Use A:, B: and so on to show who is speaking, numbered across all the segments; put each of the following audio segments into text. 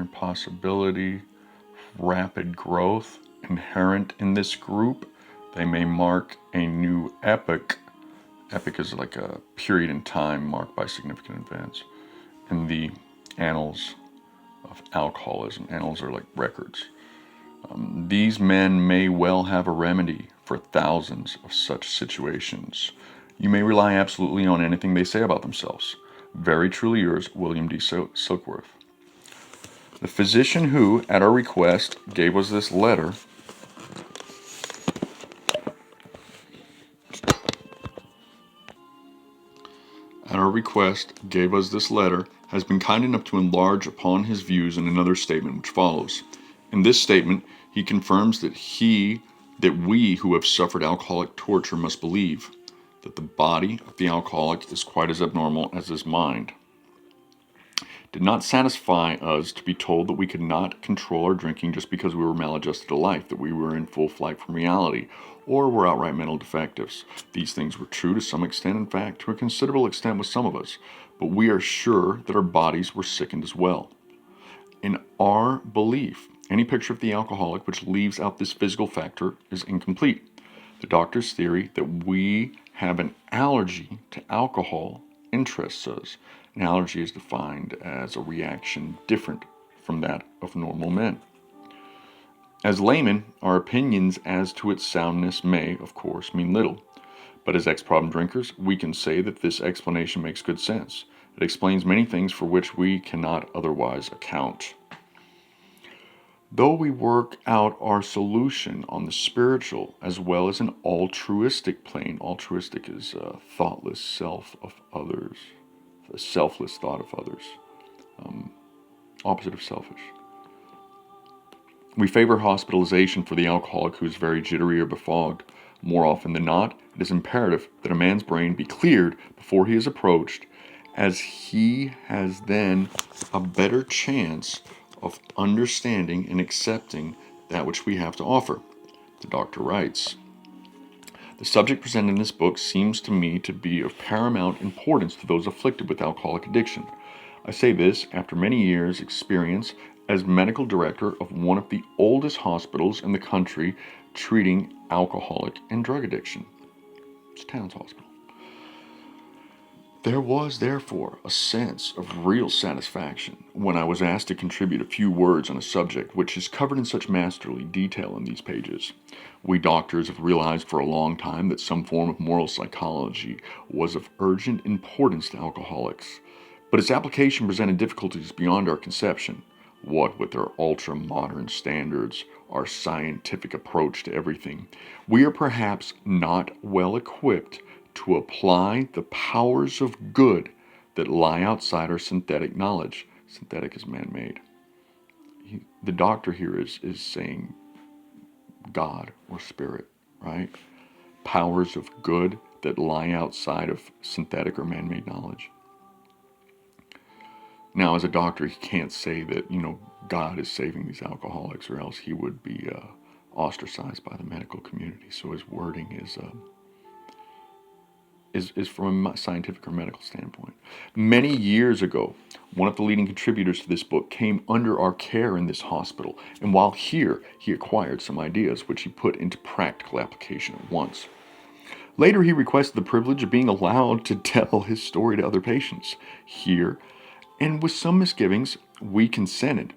A: possibility, rapid growth inherent in this group. They may mark a new epoch. Epoch is like a period in time marked by significant events in the annals of alcoholism. Annals are like records. These men may well have a remedy for thousands of such situations. You may rely absolutely on anything they say about themselves. Very truly yours, William D. Silkworth. The physician who, at our request, gave us this letter has been kind enough to enlarge upon his views in another statement which follows. In this statement, he confirms that we who have suffered alcoholic torture must believe that the body of the alcoholic is quite as abnormal as his mind. Did not satisfy us to be told that we could not control our drinking just because we were maladjusted to life, that we were in full flight from reality, or were outright mental defectives. These things were true to some extent, in fact, to a considerable extent with some of us, but we are sure that our bodies were sickened as well. In our belief, any picture of the alcoholic which leaves out this physical factor is incomplete. The doctor's theory that we have an allergy to alcohol interests us. An allergy is defined as a reaction different from that of normal men. As laymen, our opinions as to its soundness may, of course, mean little. But as ex-problem drinkers, we can say that this explanation makes good sense. It explains many things for which we cannot otherwise account. Though we work out our solution on the spiritual as well as an altruistic plane, altruistic is a thoughtless self of others, a selfless thought of others, opposite of selfish. We favor hospitalization for the alcoholic who is very jittery or befogged. More often than not, it is imperative that a man's brain be cleared before he is approached, as he has then a better chance of understanding and accepting that which we have to offer. The doctor writes, the subject presented in this book seems to me to be of paramount importance to those afflicted with alcoholic addiction. I say this after many years' experience as medical director of one of the oldest hospitals in the country treating alcoholic and drug addiction. It's Towns Hospital. There was, therefore, a sense of real satisfaction when I was asked to contribute a few words on a subject which is covered in such masterly detail in these pages. We doctors have realized for a long time that some form of moral psychology was of urgent importance to alcoholics, but its application presented difficulties beyond our conception. What with our ultra-modern standards, our scientific approach to everything, we are perhaps not well equipped to apply the powers of good that lie outside our synthetic knowledge. Synthetic is man-made. The doctor here is saying God or spirit, right? Powers of good that lie outside of synthetic or man-made knowledge. Now, as a doctor, he can't say that, God is saving these alcoholics, or else he would be ostracized by the medical community. So his wording is from a scientific or medical standpoint. Many years ago, one of the leading contributors to this book came under our care in this hospital, and while here, he acquired some ideas which he put into practical application at once. Later, he requested the privilege of being allowed to tell his story to other patients here, and with some misgivings, we consented.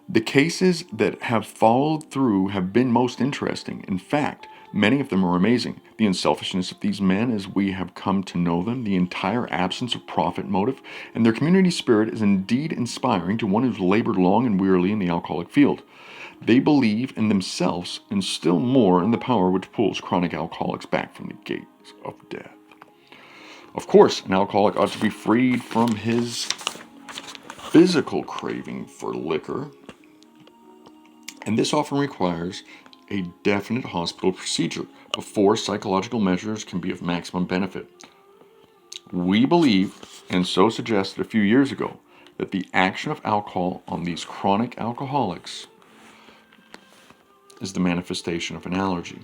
A: The cases that have followed through have been most interesting. In fact, many of them are amazing. The unselfishness of these men as we have come to know them, the entire absence of profit motive, and their community spirit is indeed inspiring to one who's labored long and wearily in the alcoholic field. They believe in themselves and still more in the power which pulls chronic alcoholics back from the gates of death. Of course, an alcoholic ought to be freed from his physical craving for liquor, and this often requires a definite hospital procedure before psychological measures can be of maximum benefit. We believe, and so suggested a few years ago, that the action of alcohol on these chronic alcoholics is the manifestation of an allergy.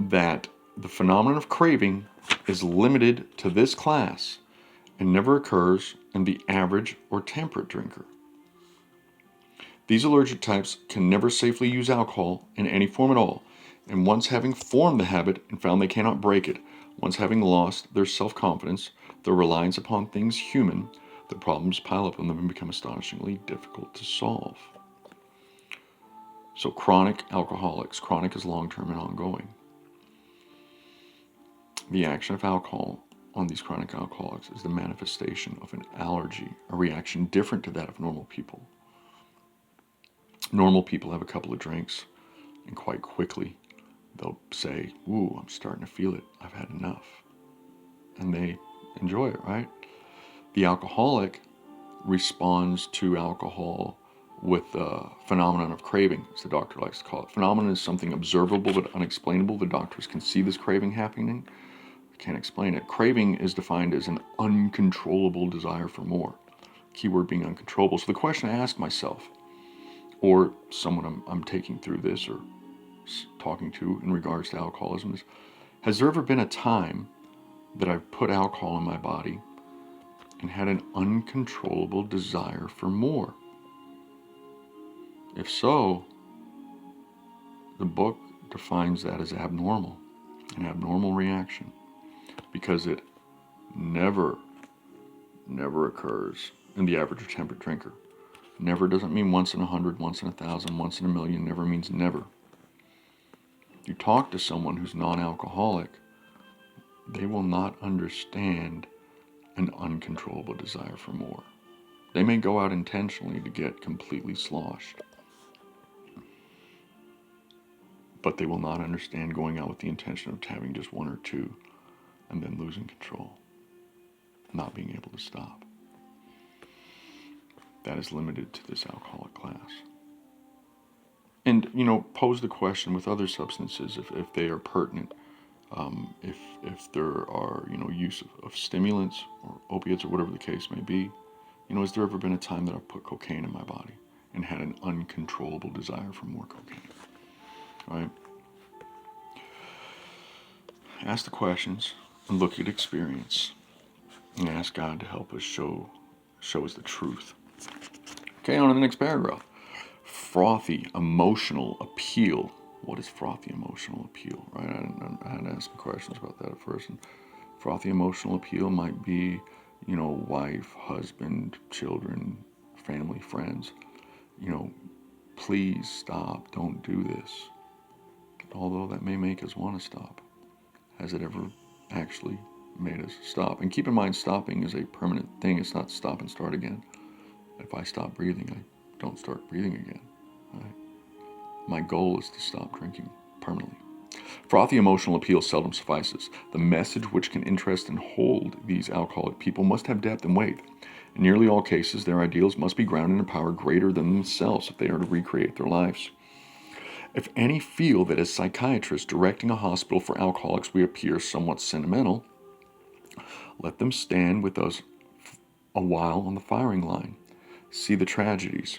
A: That the phenomenon of craving is limited to this class, and never occurs in the average or temperate drinker. These allergic types can never safely use alcohol in any form at all, and once having formed the habit and found they cannot break it, once having lost their self-confidence, their reliance upon things human, the problems pile up on them and become astonishingly difficult to solve. So chronic alcoholics, chronic is long-term and ongoing. The action of alcohol on these chronic alcoholics is the manifestation of an allergy, a reaction different to that of normal people. Normal people have a couple of drinks and quite quickly they'll say, ooh, I'm starting to feel it. I've had enough. And they enjoy it, right? The alcoholic responds to alcohol with a phenomenon of craving, as the doctor likes to call it. Phenomenon is something observable but unexplainable. The doctors can see this craving happening. They can't explain it. Craving is defined as an uncontrollable desire for more. Keyword being uncontrollable. So the question I ask myself, or someone I'm taking through this or talking to in regards to alcoholism, is, has there ever been a time that I've put alcohol in my body and had an uncontrollable desire for more? If so, the book defines that as abnormal, an abnormal reaction, because it never occurs in the average or temperate drinker. Never doesn't mean once in 100, once in 1,000, once in a million. Never means never. You talk to someone who's non-alcoholic, they will not understand an uncontrollable desire for more. They may go out intentionally to get completely sloshed, but they will not understand going out with the intention of having just one or two and then losing control, not being able to stop. That is limited to this alcoholic class. And, pose the question with other substances if they are pertinent. If there are, use of stimulants or opiates or whatever the case may be. Has there ever been a time that I've put cocaine in my body and had an uncontrollable desire for more cocaine? Right? Ask the questions and look at experience and ask God to help us show us the truth. Okay, on to the next paragraph. Frothy emotional appeal. What is frothy emotional appeal, right? I had to ask some questions about that at first. And frothy emotional appeal might be, wife, husband, children, family, friends. Please stop, don't do this. Although that may make us want to stop. Has it ever actually made us stop? And keep in mind, stopping is a permanent thing. It's not stop and start again. If I stop breathing, I don't start breathing again. Right? My goal is to stop drinking permanently. Frothy emotional appeal seldom suffices. The message which can interest and hold these alcoholic people must have depth and weight. In nearly all cases, their ideals must be grounded in a power greater than themselves if they are to recreate their lives. If any feel that as psychiatrists directing a hospital for alcoholics we appear somewhat sentimental, let them stand with us a while on the firing line. See the tragedies,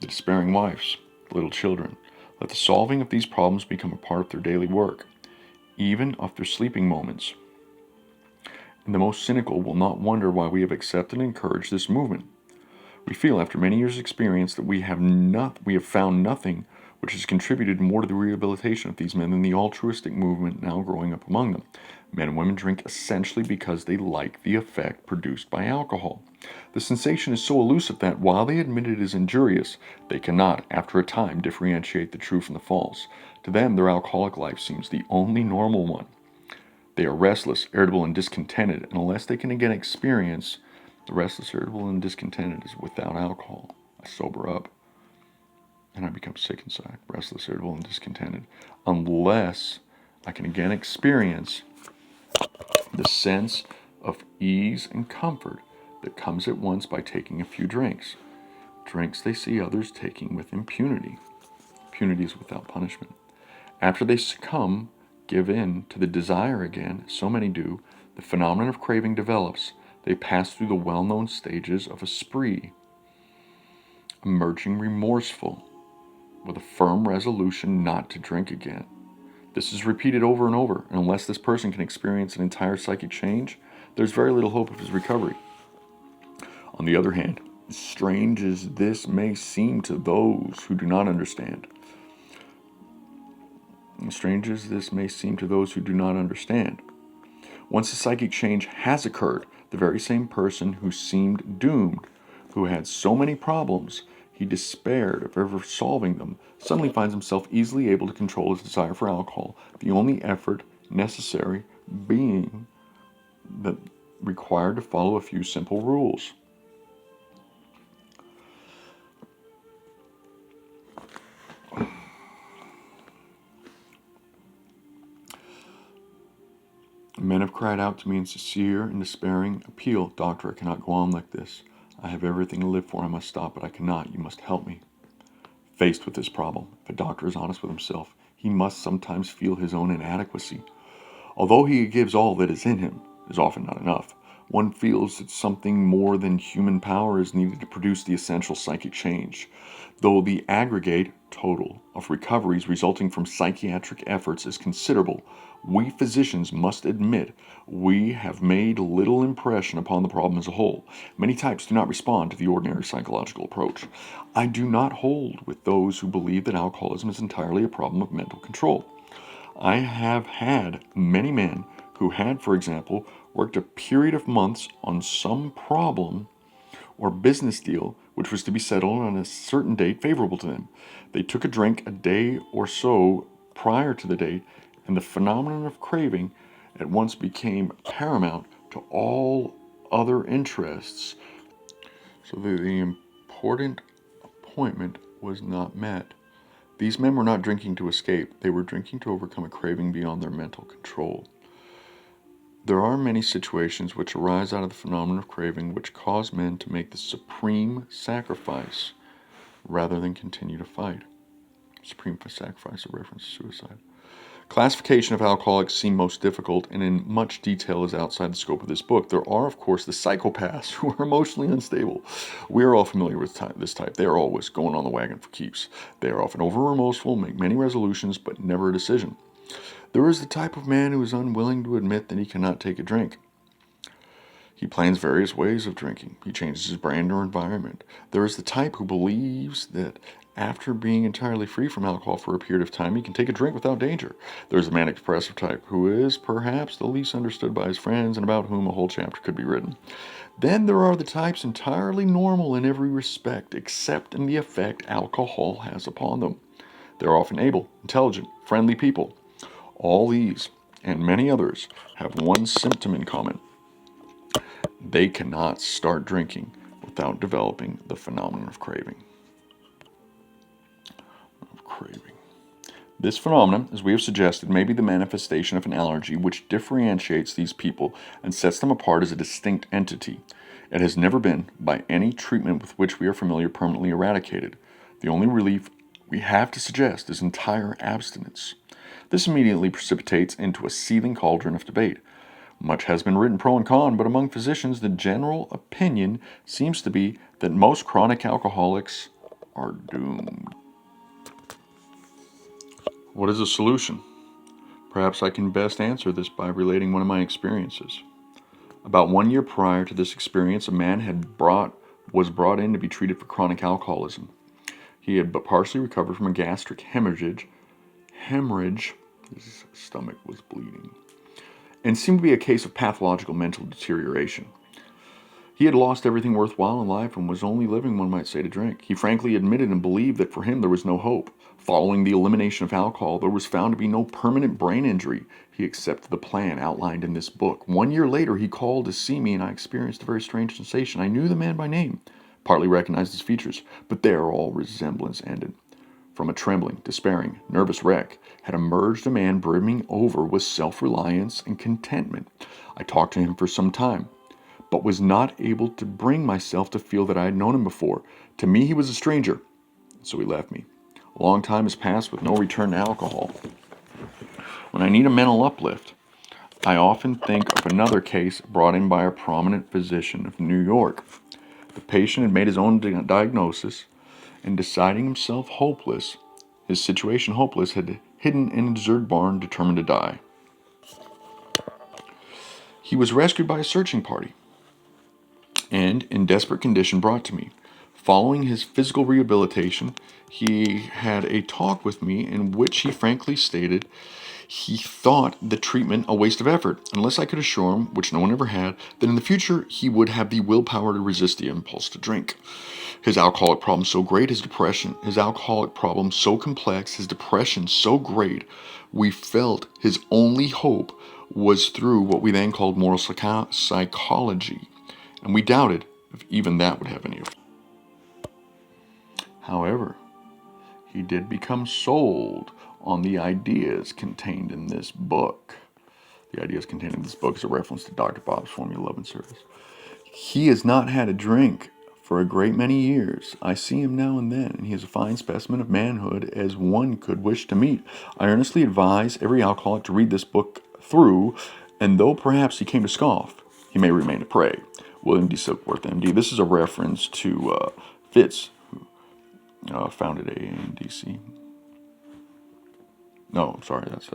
A: the despairing wives, the little children. Let the solving of these problems become a part of their daily work, even of their sleeping moments. And the most cynical will not wonder why we have accepted and encouraged this movement. We feel after many years' experience that we have found nothing which has contributed more to the rehabilitation of these men than the altruistic movement now growing up among them. Men and women drink essentially because they like the effect produced by alcohol. The sensation is so elusive that, while they admit it is injurious, they cannot, after a time, differentiate the true from the false. To them, their alcoholic life seems the only normal one. They are restless, irritable, and discontented, and unless they can again experience the restless, irritable, and discontented is without alcohol, I sober up, and I become sick inside, restless, irritable, and discontented, unless I can again experience the sense of ease and comfort that comes at once by taking a few drinks. Drinks they see others taking with impunity. Impunity is without punishment. After they succumb, give in to the desire again, so many do, the phenomenon of craving develops. They pass through the well-known stages of a spree, emerging remorseful, with a firm resolution not to drink again. This is repeated over and over, and unless this person can experience an entire psychic change, there's very little hope of his recovery. On the other hand, strange as this may seem to those who do not understand, once a psychic change has occurred, the very same person who seemed doomed, who had so many problems, he despaired of ever solving them, suddenly finds himself easily able to control his desire for alcohol, the only effort necessary being that required to follow a few simple rules. Men have cried out to me in sincere and despairing appeal, "Doctor, I cannot go on like this. I have everything to live for. I must stop, but I cannot. You must help me." Faced with this problem, if a doctor is honest with himself, he must sometimes feel his own inadequacy. Although he gives all that is in him, it is often not enough. One feels that something more than human power is needed to produce the essential psychic change. Though the aggregate total of recoveries resulting from psychiatric efforts is considerable, we physicians must admit we have made little impression upon the problem as a whole. Many types do not respond to the ordinary psychological approach. I do not hold with those who believe that alcoholism is entirely a problem of mental control. I have had many men who had, for example, worked a period of months on some problem or business deal which was to be settled on a certain date favorable to them. They took a drink a day or so prior to the date, and the phenomenon of craving at once became paramount to all other interests, so that the important appointment was not met. These men were not drinking to escape, they were drinking to overcome a craving beyond their mental control. There are many situations which arise out of the phenomenon of craving which cause men to make the supreme sacrifice rather than continue to fight. Supreme sacrifice, a reference to suicide. Classification of alcoholics seem most difficult, and in much detail is outside the scope of this book. There are, of course, the psychopaths who are emotionally unstable. We are all familiar with this type. They are always going on the wagon for keeps. They are often over-remorseful, make many resolutions, but never a decision. There is the type of man who is unwilling to admit that he cannot take a drink. He plans various ways of drinking. He changes his brand or environment. There is the type who believes that after being entirely free from alcohol for a period of time, he can take a drink without danger. There's the manic depressive type, who is perhaps the least understood by his friends and about whom a whole chapter could be written. Then there are the types entirely normal in every respect, except in the effect alcohol has upon them. They are often able, intelligent, friendly people. All these, and many others, have one symptom in common. They cannot start drinking without developing the phenomenon of craving. This phenomenon, as we have suggested, may be the manifestation of an allergy which differentiates these people and sets them apart as a distinct entity. It has never been, by any treatment with which we are familiar, permanently eradicated. The only relief we have to suggest is entire abstinence. This immediately precipitates into a seething cauldron of debate. Much has been written pro and con, but among physicians the general opinion seems to be that most chronic alcoholics are doomed. What is the solution? Perhaps I can best answer this by relating one of my experiences. About 1 year prior to this experience, a man was brought in to be treated for chronic alcoholism. He had but partially recovered from a gastric hemorrhage. His stomach was bleeding, and seemed to be a case of pathological mental deterioration. He had lost everything worthwhile in life and was only living, one might say, to drink. He frankly admitted and believed that for him there was no hope. Following the elimination of alcohol, there was found to be no permanent brain injury. He accepted the plan outlined in this book. 1 year later, he called to see me, and I experienced a very strange sensation. I knew the man by name, partly recognized his features, but there all resemblance ended. From a trembling, despairing, nervous wreck had emerged a man brimming over with self-reliance and contentment. I talked to him for some time, but was not able to bring myself to feel that I had known him before. To me, he was a stranger, so he left me. A long time has passed with no return to alcohol. When I need a mental uplift, I often think of another case brought in by a prominent physician of New York. The patient had made his own diagnosis, and deciding himself hopeless, his situation hopeless, had hidden in a deserted barn, determined to die. He was rescued by a searching party. and in desperate condition brought to me. Following his physical rehabilitation, he had a talk with me in which he frankly stated he thought the treatment a waste of effort, unless I could assure him, which no one ever had, that in the future he would have the willpower to resist the impulse to drink. His alcoholic problem so great, his alcoholic problem so complex, his depression so great, we felt his only hope was through what we then called moral psychology, and we doubted if even that would have any effect. However, he did become sold on the ideas contained in this book. The ideas contained in this book is a reference to Dr. Bob's Formula 11 service. He has not had a drink for a great many years. I see him now and then, and he is a fine specimen of manhood as one could wish to meet. I earnestly advise every alcoholic to read this book through, and though perhaps he came to scoff, he may remain to pray. William D. Silkworth, MD. This is a reference to Fitz, who founded AA in D.C. No, I'm sorry, that's